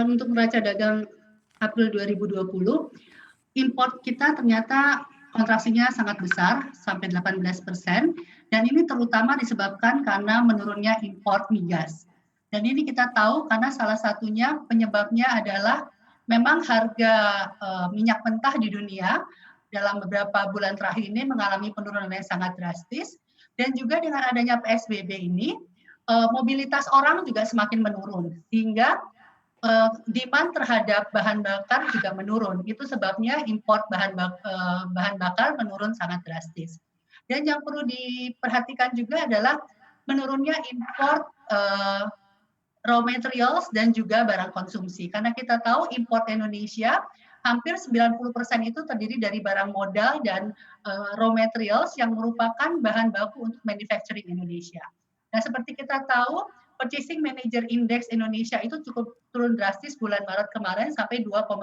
untuk neraca dagang April 2020, import kita ternyata kontraksinya sangat besar sampai 18% dan ini terutama disebabkan karena menurunnya import migas. Dan ini kita tahu karena salah satunya penyebabnya adalah memang harga minyak mentah di dunia dalam beberapa bulan terakhir ini mengalami penurunan yang sangat drastis dan juga dengan adanya PSBB ini mobilitas orang juga semakin menurun sehingga demand terhadap bahan bakar juga menurun. Itu sebabnya import bahan bakar menurun sangat drastis. Dan yang perlu diperhatikan juga adalah menurunnya import raw materials dan juga barang konsumsi. Karena kita tahu import Indonesia hampir 90% itu terdiri dari barang modal dan raw materials yang merupakan bahan baku untuk manufacturing Indonesia. Nah, seperti kita tahu, Purchasing Manager Index Indonesia itu cukup turun drastis bulan Maret kemarin sampai 27,5.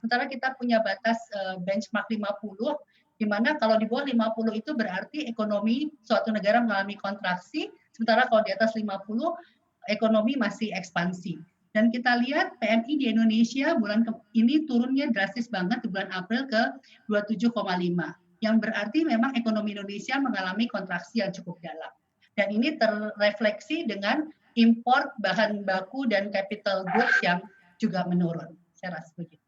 Sementara kita punya batas benchmark 50, di mana kalau di bawah 50 itu berarti ekonomi suatu negara mengalami kontraksi, sementara kalau di atas 50 ekonomi masih ekspansi. Dan kita lihat PMI di Indonesia bulan ini turunnya drastis banget di bulan April ke 27,5, yang berarti memang ekonomi Indonesia mengalami kontraksi yang cukup dalam. Dan ini terrefleksi dengan import bahan baku dan capital goods yang juga menurun. Saya rasa begitu.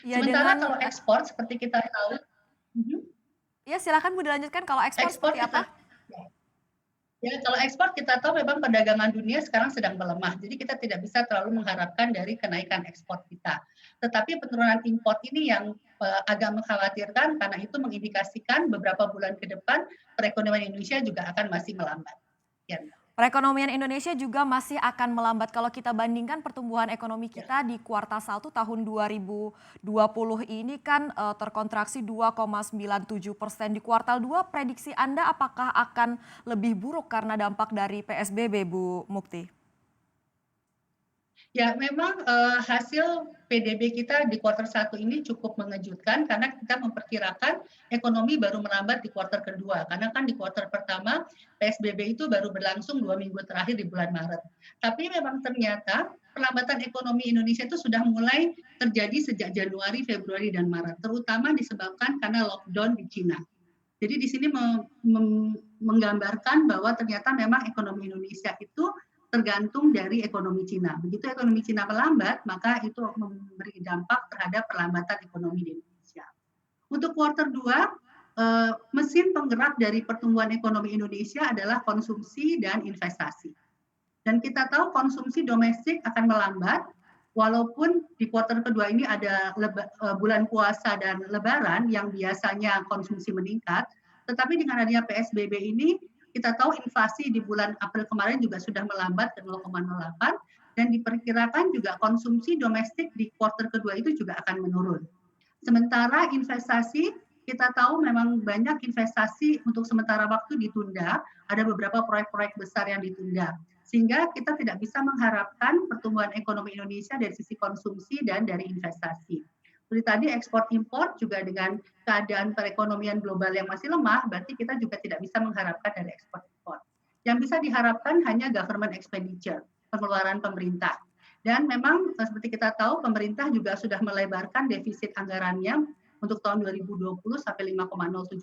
Ya Sementara dengan kalau ekspor seperti kita tahu, ya silakan Bu dilanjutkan kalau ekspor ekspor seperti apa? kita ya, kalau ekspor kita tahu memang perdagangan dunia sekarang sedang melemah. Jadi kita tidak bisa terlalu mengharapkan dari kenaikan ekspor kita. Tetapi penurunan import ini yang agak mengkhawatirkan karena itu mengindikasikan beberapa bulan ke depan perekonomian Indonesia juga akan masih melambat. Ya. Perekonomian Indonesia juga masih akan melambat kalau kita bandingkan pertumbuhan ekonomi kita di kuartal 1 tahun 2020 ini kan terkontraksi 2,97%. Di kuartal 2 prediksi Anda apakah akan lebih buruk karena dampak dari PSBB, Bu Mukti? Ya, memang hasil PDB kita di kuartal 1 ini cukup mengejutkan karena kita memperkirakan ekonomi baru melambat di kuartal kedua. Karena kan di kuartal pertama PSBB itu baru berlangsung 2 minggu terakhir di bulan Maret. Tapi memang ternyata perlambatan ekonomi Indonesia itu sudah mulai terjadi sejak Januari, Februari, dan Maret. Terutama disebabkan karena lockdown di Cina. Jadi di sini menggambarkan bahwa ternyata memang ekonomi Indonesia itu tergantung dari ekonomi Cina. Begitu ekonomi Cina melambat, maka itu memberi dampak terhadap perlambatan ekonomi di Indonesia. Untuk kuartal 2, mesin penggerak dari pertumbuhan ekonomi Indonesia adalah konsumsi dan investasi. Dan kita tahu konsumsi domestik akan melambat, walaupun di kuartal kedua ini ada bulan puasa dan lebaran yang biasanya konsumsi meningkat, tetapi dengan adanya PSBB ini kita tahu inflasi di bulan April kemarin juga sudah melambat ke 0,08 dan diperkirakan juga konsumsi domestik di kuartal kedua itu juga akan menurun. Sementara investasi, kita tahu memang banyak investasi untuk sementara waktu ditunda, ada beberapa proyek-proyek besar yang ditunda. Sehingga kita tidak bisa mengharapkan pertumbuhan ekonomi Indonesia dari sisi konsumsi dan dari investasi. Seperti tadi ekspor impor juga dengan keadaan perekonomian global yang masih lemah, berarti kita juga tidak bisa mengharapkan dari ekspor impor. Yang bisa diharapkan hanya government expenditure, pengeluaran pemerintah. Dan memang seperti kita tahu pemerintah juga sudah melebarkan defisit anggarannya untuk tahun 2020 sampai 5,07%.